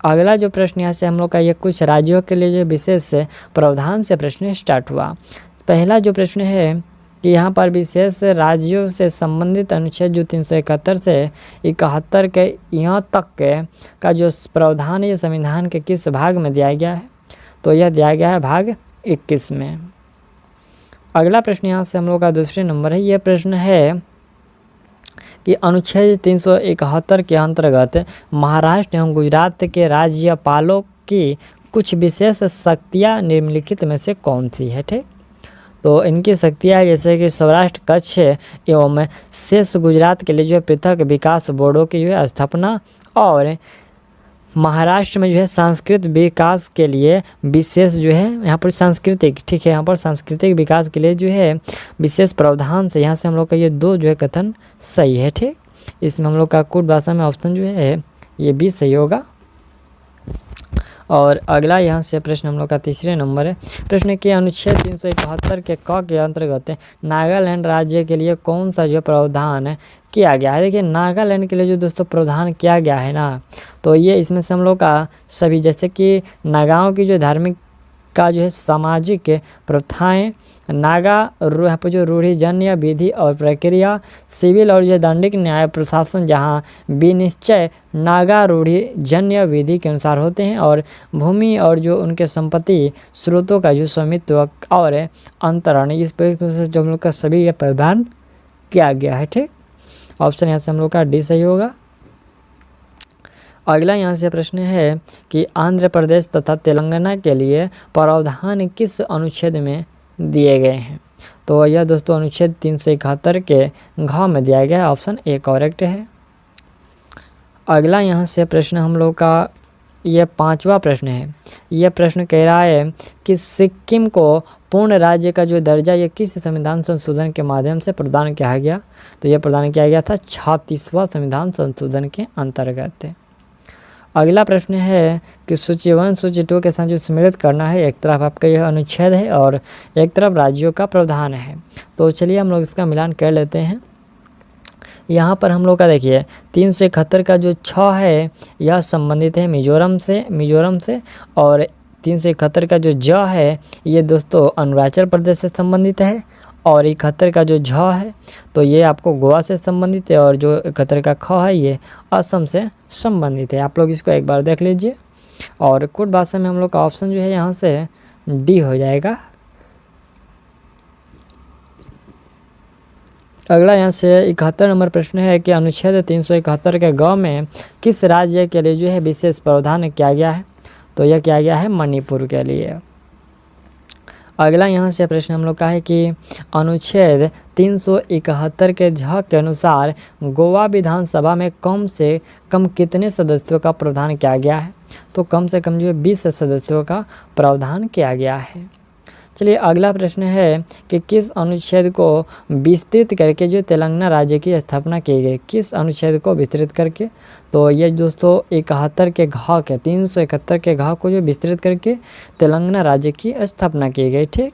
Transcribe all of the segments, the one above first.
अगला जो प्रश्न यहाँ से हम लोग का ये कुछ राज्यों के लिए जो विशेष प्रावधान से प्रश्न स्टार्ट हुआ। पहला जो प्रश्न है कि यहाँ पर विशेष राज्यों से संबंधित अनुच्छेद जो 371 से 71 के यहाँ तक के का जो प्रावधान ये संविधान के किस भाग में दिया गया है, तो यह दिया गया है भाग 21 में। अगला प्रश्न यहाँ से हम लोग का दूसरे नंबर है। यह प्रश्न है कि अनुच्छेद 371 के अंतर्गत महाराष्ट्र एवं गुजरात के राज्यपालों की कुछ विशेष शक्तियाँ निम्नलिखित में से कौन सी है। ठीक, तो इनकी शक्तियाँ जैसे कि सौराष्ट्र, कच्छ एवं शेष गुजरात के लिए जो है पृथक विकास बोर्डों की जो है स्थापना, और महाराष्ट्र में जो है सांस्कृतिक विकास के लिए विशेष जो है यहाँ पर सांस्कृतिक, ठीक है, यहाँ पर सांस्कृतिक विकास के लिए जो है विशेष प्रावधान से यहाँ से हम लोग का ये दो जो है कथन सही है। ठीक, इसमें हम लोग का कुट भाषा में ऑप्शन जो है ये भी सही होगा। और अगला यहाँ से प्रश्न हम लोग का तीसरे नंबर है। प्रश्न के अनुच्छेद 371 के क के अंतर्गत नागालैंड राज्य के लिए कौन सा जो प्रावधान किया गया है। देखिए नागालैंड के लिए जो दोस्तों प्रावधान किया गया है ना, तो ये इसमें से हम लोग का सभी जैसे कि नागाओं की जो धार्मिक का जो है सामाजिक प्रथाएं, नागा यहाँ पर जो रूढ़िजन्य विधि और प्रक्रिया, सिविल और जो दंडिक न्याय प्रशासन जहाँ विनिश्चय नागा रूढ़िजन्य विधि के अनुसार होते हैं, और भूमि और जो उनके संपत्ति स्रोतों का जो स्वामित्व और अंतरण, इस पर से जो हम लोग का सभी ये प्रावधान किया गया है। ठीक, ऑप्शन यहाँ से हम लोग का डी सही होगा। अगला यहाँ से प्रश्न है कि आंध्र प्रदेश तथा तेलंगाना के लिए प्रावधान किस अनुच्छेद में दिए गए हैं, तो यह दोस्तों अनुच्छेद 371 के घ में दिया गया है। ऑप्शन ए करेक्ट है। अगला यहाँ से प्रश्न हम लोग का यह पांचवा प्रश्न है। यह प्रश्न कह रहा है कि सिक्किम को पूर्ण राज्य का जो दर्जा ये किस संविधान संशोधन के माध्यम से प्रदान किया गया, तो यह प्रदान किया गया था 36वां संविधान संशोधन के अंतर्गत। अगला प्रश्न है कि सूची 1 सूची 2 के साथ जो सम्मिलित करना है, एक तरफ आपका यह अनुच्छेद है और एक तरफ राज्यों का प्रावधान है। तो चलिए हम लोग इसका मिलान कर लेते हैं। यहाँ पर हम लोग का देखिए 371 का जो 6 है यह संबंधित है मिजोरम से, और 371 का जो ज है ये दोस्तों अरुणाचल प्रदेश से संबंधित है, और 71 का जो झ है तो ये आपको गोवा से संबंधित है, और जो 71 का ख है ये असम से संबंधित है। आप लोग इसको एक बार देख लीजिए। और कुट भाषा में हम लोग का ऑप्शन जो है यहाँ से डी हो जाएगा। अगला यहाँ से 71 नंबर प्रश्न है कि अनुच्छेद 371 के ग में किस राज्य के लिए जो है विशेष प्रावधान किया गया है, तो यह किया गया है मणिपुर के लिए। अगला यहाँ से प्रश्न हम लोग का है कि अनुच्छेद 371 के झ के अनुसार गोवा विधानसभा में कम से कम कितने सदस्यों का प्रावधान किया गया है, तो कम से कम जो है 20 सदस्यों का प्रावधान किया गया है। चलिए अगला प्रश्न है कि किस अनुच्छेद को विस्तृत करके जो तेलंगाना राज्य की स्थापना की गई, किस अनुच्छेद को विस्तृत करके, तो ये दोस्तों 71 के घ के 371 के घ को जो विस्तृत करके तेलंगाना राज्य की स्थापना की गई। ठीक,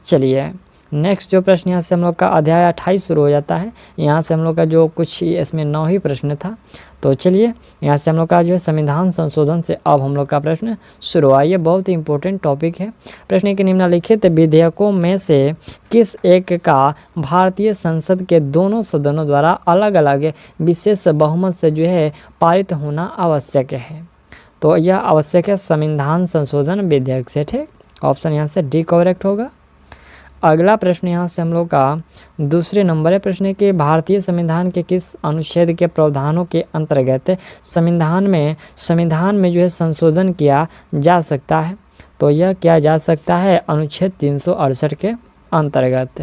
चलिए नेक्स्ट जो प्रश्न यहाँ से हम लोग का अध्याय 28 शुरू हो जाता है। यहाँ से हम लोग का जो कुछ इसमें 9 ही प्रश्न था। तो चलिए यहाँ से हम लोग का जो है संविधान संशोधन से अब हम लोग का प्रश्न शुरू हुआ। ये बहुत ही इंपॉर्टेंट टॉपिक है। प्रश्न के निम्नलिखित विधेयकों में से किस एक का भारतीय संसद के दोनों सदनों द्वारा अलग अलग विशेष बहुमत से जो है पारित होना आवश्यक है, तो यह आवश्यक है संविधान संशोधन विधेयक से। ठीक, ऑप्शन यहाँ से डी करेक्ट होगा। अगला प्रश्न यहाँ से हम लोग का दूसरे नंबर है। प्रश्न के भारतीय संविधान के किस अनुच्छेद के प्रावधानों के अंतर्गत संविधान में जो है संशोधन किया जा सकता है, तो यह किया जा सकता है अनुच्छेद 368 के अंतर्गत।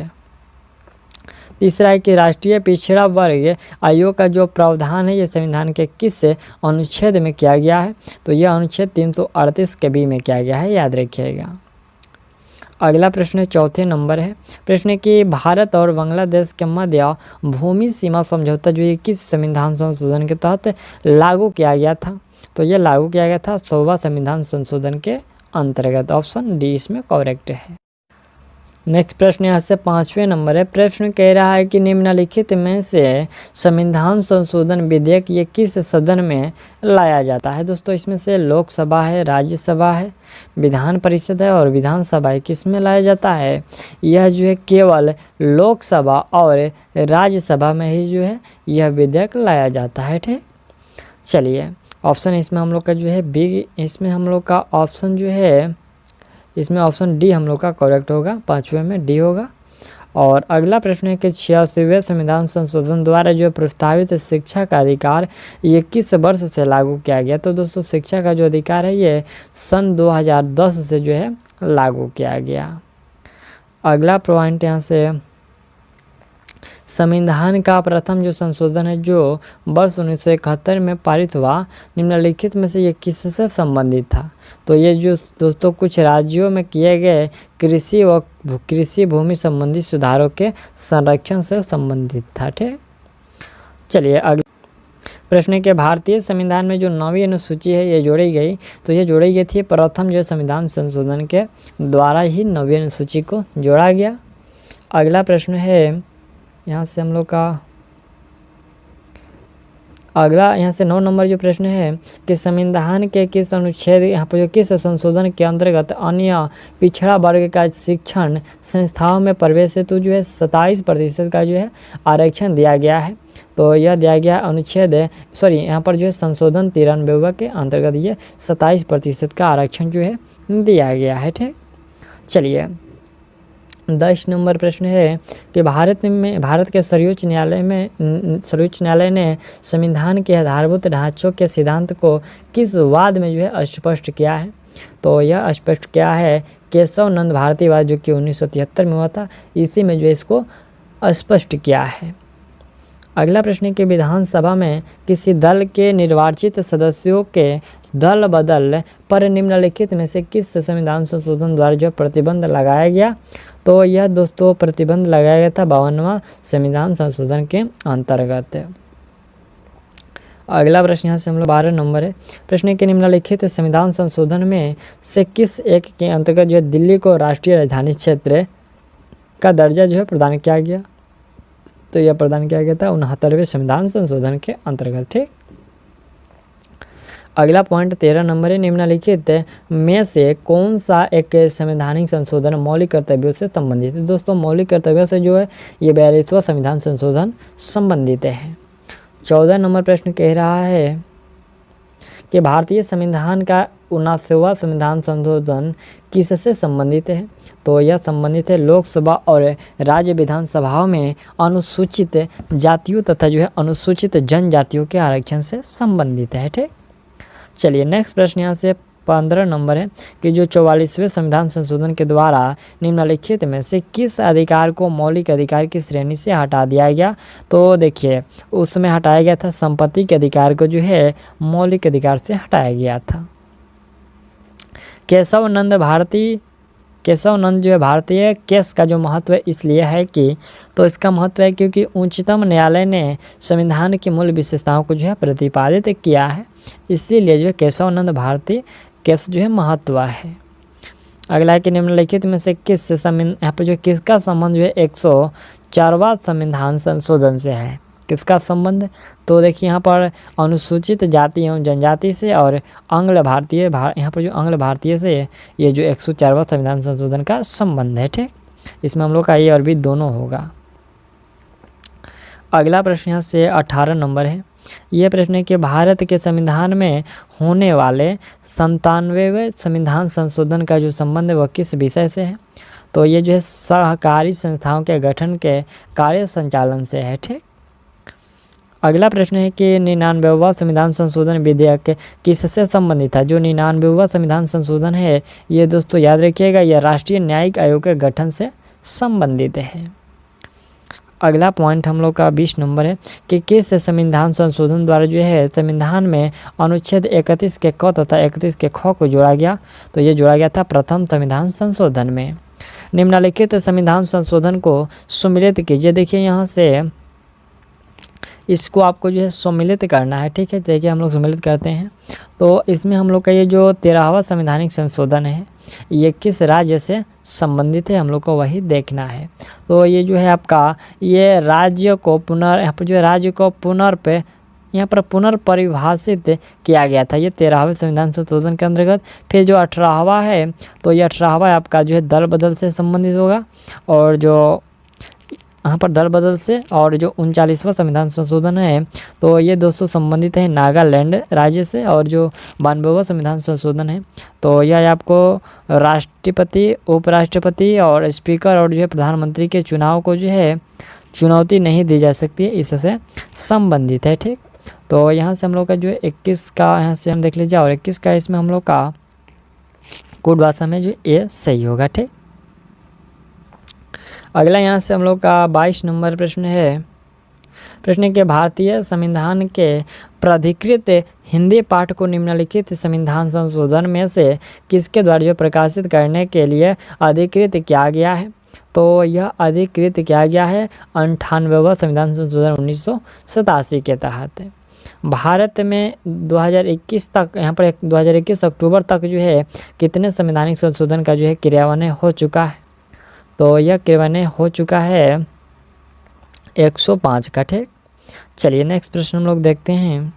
तीसरा है कि राष्ट्रीय पिछड़ा वर्ग आयोग का जो प्रावधान है ये संविधान के किस अनुच्छेद में किया गया है, तो यह अनुच्छेद 338 के बी में किया गया है, याद रखिएगा। अगला प्रश्न चौथे नंबर है। प्रश्न कि भारत और बांग्लादेश के मध्य भूमि सीमा समझौता जो ये किस संविधान संशोधन के तहत लागू किया गया था, तो यह लागू किया गया था 100वां संविधान संशोधन के अंतर्गत। ऑप्शन डी इसमें करेक्ट है। नेक्स्ट प्रश्न यहाँ से 5वें नंबर है। प्रश्न कह रहा है कि निम्नलिखित में से संविधान संशोधन विधेयक ये किस सदन में लाया जाता है। दोस्तों इसमें से लोकसभा है, राज्यसभा है, विधान परिषद है और विधानसभा है। किस में लाया जाता है? यह जो है केवल लोकसभा और राज्यसभा में ही जो है यह विधेयक लाया जाता है। ठीक, चलिए ऑप्शन इसमें हम लोग का जो है बी, इसमें हम लोग का ऑप्शन जो है इसमें ऑप्शन डी हम लोग का करेक्ट होगा, 5वें में डी होगा। और अगला प्रश्न है कि 86वें संविधान संशोधन द्वारा जो प्रस्तावित शिक्षा का अधिकार ये किस वर्ष से लागू किया गया। तो दोस्तों शिक्षा का जो अधिकार है ये सन 2010 से जो है लागू किया गया। अगला पॉइंट यहाँ से संविधान का प्रथम जो संशोधन है जो वर्ष 1971 में पारित हुआ, निम्नलिखित में से ये किससे संबंधित था। तो ये जो दोस्तों कुछ राज्यों में किए गए कृषि व कृषि भूमि संबंधी सुधारों के संरक्षण से संबंधित था। ठीक, चलिए अगले प्रश्न के भारतीय संविधान में जो 9वीं अनुसूची है ये जोड़ी गई, तो ये जोड़ी गई थी प्रथम जो संविधान संशोधन के द्वारा ही 9वीं अनुसूची को जोड़ा गया। अगला प्रश्न है यहाँ से हम लोग का अगला यहाँ से 9 नंबर जो प्रश्न है कि संविधान के किस अनुच्छेद यहाँ पर जो किस संशोधन के अंतर्गत अन्य पिछड़ा वर्ग का शिक्षण संस्थाओं में प्रवेश हेतु जो है 27% का जो है आरक्षण दिया गया है। तो यह दिया गया अनुच्छेद यहाँ पर जो है संशोधन 93 के अंतर्गत ये 27% का आरक्षण जो है दिया गया है। ठीक, चलिए 10 नंबर प्रश्न है कि भारत के सर्वोच्च न्यायालय ने संविधान के आधारभूत ढांचों के सिद्धांत को किस वाद में जो है स्पष्ट किया है। तो यह स्पष्ट किया है केशव नंद भारती वाद, जो कि 1973 में हुआ था, इसी में जो इसको स्पष्ट किया है। अगला प्रश्न है कि विधानसभा में किसी दल के निर्वाचित सदस्यों के दल बदल पर निम्नलिखित में से किस संविधान संशोधन द्वारा जो प्रतिबंध लगाया गया। तो यह दोस्तों प्रतिबंध लगाया गया था 52वां संविधान संशोधन के अंतर्गत। अगला प्रश्न यहाँ से हम लोग 12 नंबर है। प्रश्न के निम्नलिखित संविधान संशोधन में से किस एक के अंतर्गत जो है दिल्ली को राष्ट्रीय राजधानी क्षेत्र का दर्जा जो है प्रदान किया गया। तो यह प्रदान किया गया था 69वें संविधान संशोधन के अंतर्गत। ठीक, अगला पॉइंट 13 नंबर है। निम्नलिखित में से कौन सा एक संवैधानिक संशोधन मौलिक कर्तव्यों से संबंधित है। दोस्तों मौलिक कर्तव्यों से जो है ये 42वां संविधान संशोधन संबंधित है। 14 नंबर प्रश्न कह रहा है कि भारतीय संविधान का 79वां संविधान संशोधन किससे संबंधित है। तो यह संबंधित है लोकसभा और राज्य विधानसभाओं में अनुसूचित जातियों तथा जो है अनुसूचित जनजातियों के आरक्षण से संबंधित है। ठीक, चलिए नेक्स्ट प्रश्न यहाँ से 15 नंबर है कि जो 44वें संविधान संशोधन के द्वारा निम्नलिखित में से किस अधिकार को मौलिक अधिकार की श्रेणी से हटा दिया गया। तो देखिए उसमें हटाया गया था संपत्ति के अधिकार को जो है मौलिक अधिकार से हटाया गया था। केशव नंद जो है भारतीय केस का जो महत्व इसलिए है कि तो इसका महत्व है क्योंकि उच्चतम न्यायालय ने संविधान की मूल विशेषताओं को जो है प्रतिपादित किया है, इसीलिए जो है केशव नंद भारतीय केस जो है महत्व है। अगला है कि निम्नलिखित में से यहाँ पर जो किसका संबंध जो है 104वां संविधान संशोधन से है। किसका संबंध? तो देखिए यहाँ पर अनुसूचित जाति एवं जनजाति से और आंग्ल भारतीय यहाँ पर जो आंग्ल भारतीय से ये जो 104वां संविधान संशोधन का संबंध है। ठीक, इसमें हम लोग का ए और बी दोनों होगा। अगला प्रश्न यहाँ से 18 नंबर है। यह प्रश्न है कि भारत के संविधान में होने वाले 97वें संविधान संशोधन का जो संबंध है वह किस विषय से है। तो ये जो है सहकारी संस्थाओं के गठन के कार्य संचालन से है। ठीक, अगला प्रश्न है कि 99वां संविधान संशोधन विधेयक किससे संबंधित था। जो 99वां संविधान संशोधन है ये दोस्तों याद रखिएगा यह राष्ट्रीय न्यायिक आयोग के गठन से संबंधित है। अगला पॉइंट हम लोग का 20 नंबर है कि किस संविधान संशोधन द्वारा जो है संविधान में अनुच्छेद 31 के क तथा 31 के ख को जोड़ा गया। तो ये जोड़ा गया था प्रथम संविधान संशोधन में। निम्नलिखित संविधान संशोधन को सम्मिलित कीजिए। देखिए यहाँ से इसको आपको जो है सम्मिलित करना है। ठीक है, देखिए हम लोग सम्मिलित करते हैं तो इसमें हम लोग का ये जो 13वां संवैधानिक संशोधन है ये किस राज्य से संबंधित है, हम लोग को वही देखना है। तो ये जो है आपका ये राज्य को यहाँ पर जो है राज्य को यहाँ पर पुनर्परिभाषित किया गया था, ये 13वें संविधान संशोधन के अंतर्गत। फिर जो 18वां है, तो ये 18वां आपका जो है दल बदल से संबंधित होगा, और जो यहाँ पर दल बदल से, और जो 39वां संविधान संशोधन है, तो ये दोस्तों संबंधित है नागालैंड राज्य से, और जो 92वां संविधान संशोधन है, तो यह आपको राष्ट्रपति, उपराष्ट्रपति और स्पीकर और जो है प्रधानमंत्री के चुनाव को जो है चुनौती नहीं दी जा सकती है, इससे संबंधित है। ठीक, तो यहाँ से हम लोग का जो है 21 का यहाँ से हम देख लीजिए, और 21 का इसमें हम लोग का कोड भाषा में जो ये सही होगा। ठीक, अगला यहाँ से हम लोग का 22 नंबर प्रश्न है। प्रश्न के भारतीय संविधान के प्राधिकृत हिंदी पाठ को निम्नलिखित संविधान संशोधन में से किसके द्वारा जो प्रकाशित करने के लिए अधिकृत किया गया है? तो यह अधिकृत किया गया है 98वां संविधान संशोधन 1987 के तहत। भारत में 2021 तक, यहाँ पर 2021 अक्टूबर तक जो है कितने संवैधानिक संशोधन का जो है क्रियान्वयन हो चुका है? तो यह क्रियान्वयन हो चुका है 105 का। ठीक, चलिए नेक्स्ट प्रश्न हम लोग देखते हैं।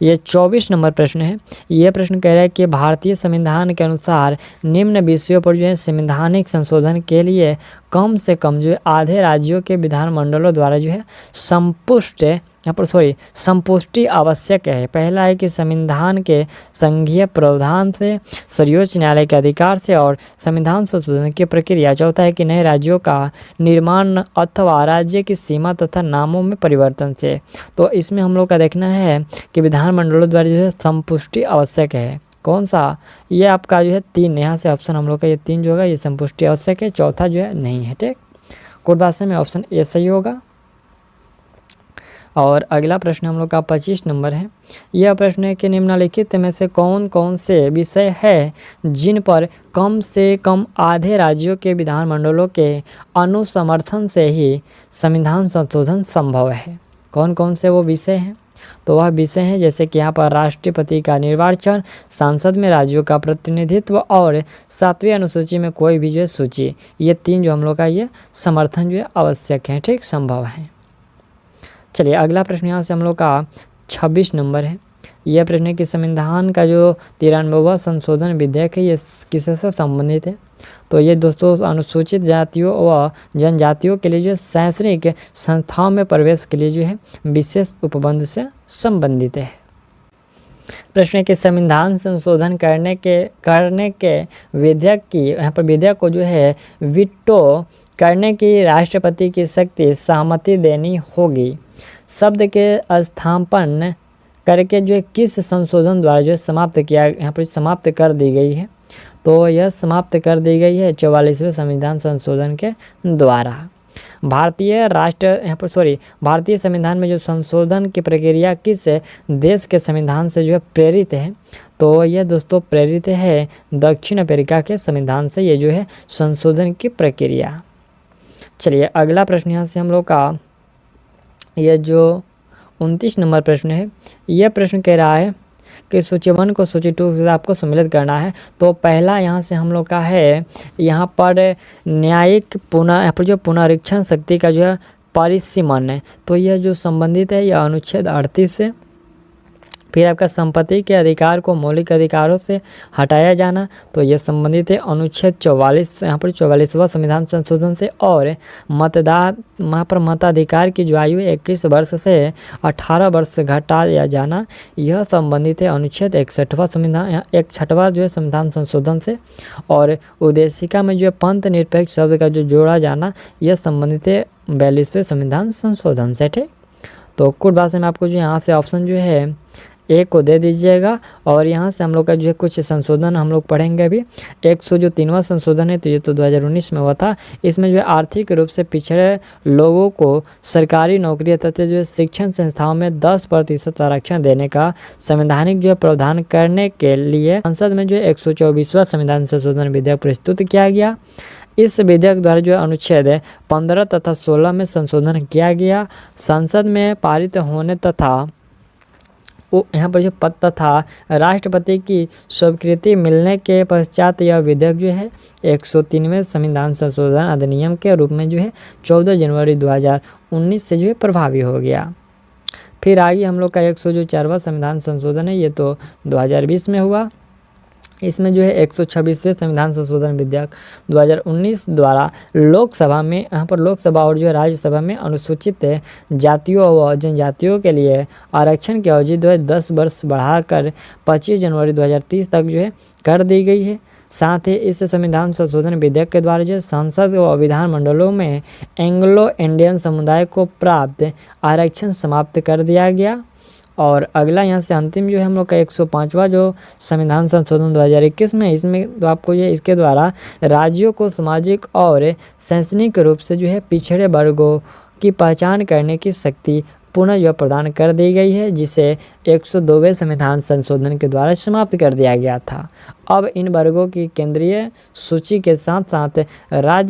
ये 24 नंबर प्रश्न है। ये प्रश्न कह रहा है कि भारतीय संविधान के अनुसार निम्न विषयों पर जो है संवैधानिक संशोधन के लिए कम से कम जो है आधे राज्यों के विधानमंडलों द्वारा जो है संपुष्टि आवश्यक है। पहला है कि संविधान के संघीय प्रावधान से, सर्वोच्च न्यायालय के अधिकार से और संविधान संशोधन की प्रक्रिया। चौथा है कि नए राज्यों का निर्माण अथवा राज्य की सीमा तथा नामों में परिवर्तन से। तो इसमें हम लोग का देखना है कि विधानमंडलों द्वारा जो है संपुष्टि आवश्यक है। कौन सा? ये आपका जो है 3, यहाँ से ऑप्शन हम लोग का ये 3 जो होगा ये संपुष्टि आवश्यक है, चौथा जो है नहीं है। ठीक, कोड भाषा में ऑप्शन ए सही होगा। और अगला प्रश्न हम लोग का 25 नंबर है। यह प्रश्न है कि निम्नलिखित में से कौन कौन से विषय है जिन पर कम से कम आधे राज्यों के विधानमंडलों के अनुसमर्थन से ही संविधान संशोधन संभव है? कौन कौन से वो विषय हैं? तो वह विषय हैं जैसे कि यहाँ पर राष्ट्रपति का निर्वाचन, संसद में राज्यों का प्रतिनिधित्व और 7वीं अनुसूची में कोई भी जो है सूची। ये 3 जो हम लोग का ये समर्थन जो है आवश्यक है। ठीक, संभव है। चलिए अगला प्रश्न यहाँ से हम लोग का 26 नंबर है। यह प्रश्न है कि संविधान का जो 93वां संशोधन विधेयक है ये किससे संबंधित है? तो ये दोस्तों अनुसूचित जातियों व जनजातियों के लिए जो शैक्षणिक संस्थाओं में प्रवेश के लिए जो है विशेष उपबंध से संबंधित है। प्रश्न है कि संविधान संशोधन करने के विधेयक की, यहाँ पर विधेयक को जो है वीटो करने की राष्ट्रपति की शक्ति सहमति देनी होगी। शब्द के स्थानापन्न करके जो है किस संशोधन द्वारा जो है समाप्त किया, यहाँ पर समाप्त कर दी गई है? तो यह समाप्त कर दी गई है 44वें संविधान संशोधन के द्वारा। भारतीय संविधान में जो संशोधन की प्रक्रिया किस देश के संविधान से जो है प्रेरित है? तो यह दोस्तों प्रेरित है दक्षिण अफ्रीका के संविधान से ये जो है संशोधन की प्रक्रिया। चलिए अगला प्रश्न यहाँ से हम लोग का यह जो 29 नंबर प्रश्न है। यह प्रश्न कह रहा है कि सूची 1 को सूची 2 से आपको सम्मिलित करना है। तो पहला यहाँ से हम लोग का है, यहाँ पर न्यायिक यहाँ पर जो पुनरीक्षण शक्ति का जो है परिसीमन है, तो यह जो संबंधित है यह अनुच्छेद 38 से। फिर आपका संपत्ति के अधिकार को मौलिक अधिकारों से हटाया जाना, तो यह संबंधित है अनुच्छेद 44, यहाँ पर 44वां संविधान संशोधन से। और वहाँ पर मताधिकार की जो आयु 21 वर्ष से 18 वर्ष घटाया जाना, यह संबंधित है अनुच्छेद 61वां जो है संविधान संशोधन से। और उद्देशिका में जो है पंथ निरपेक्ष शब्द का जो जोड़ा जाना, यह संबंधित है 42वें संविधान संशोधन से। ठीक, तो कुछ भाषा में आपको जो यहाँ से ऑप्शन जो है ए को दे दीजिएगा। और यहाँ से हम लोग का जो है कुछ संशोधन हम लोग पढ़ेंगे अभी। 103वां संशोधन है, तो ये तो 2019 में हुआ था। इसमें जो है आर्थिक रूप से पिछड़े लोगों को सरकारी नौकरी तथा जो है शिक्षण संस्थाओं में 10% आरक्षण देने का संवैधानिक जो है प्रावधान करने के लिए संसद में जो है 124वां संविधान संशोधन विधेयक प्रस्तुत किया गया। इस विधेयक द्वारा जो है अनुच्छेद 15 तथा 16 में संशोधन किया गया। संसद में पारित होने तथा यहाँ पर जो पद तथा राष्ट्रपति की स्वीकृति मिलने के पश्चात यह विधेयक जो है 103वें संविधान संशोधन अधिनियम के रूप में जो है 14 जनवरी 2019 से जो है प्रभावी हो गया। फिर आगे हम लोग का 104वां संविधान संशोधन है, ये तो 2020 में हुआ। इसमें जो है 126वें संविधान संशोधन विधेयक 2019 द्वारा लोकसभा में, यहाँ पर लोकसभा और जो है राज्यसभा में अनुसूचित जातियों व जनजातियों के लिए आरक्षण की अवधि जो है 10 वर्ष बढ़ाकर 25 जनवरी 2030 तक जो है कर दी गई है। साथ ही इस संविधान संशोधन विधेयक के द्वारा जो है संसद व विधानमंडलों में एंग्लो इंडियन समुदाय को प्राप्त आरक्षण समाप्त कर दिया गया। और अगला यहाँ से अंतिम जो है हम लोग का 105वां जो संविधान संशोधन 2021 में, इसमें तो आपको ये इसके द्वारा राज्यों को सामाजिक और शैक्षणिक रूप से जो है पिछड़े वर्गों की पहचान करने की शक्ति पुनः जो प्रदान कर दी गई है, जिसे 102वें संविधान संशोधन के द्वारा समाप्त कर दिया गया था। अब इन वर्गों की केंद्रीय सूची के साथ साथ राज्य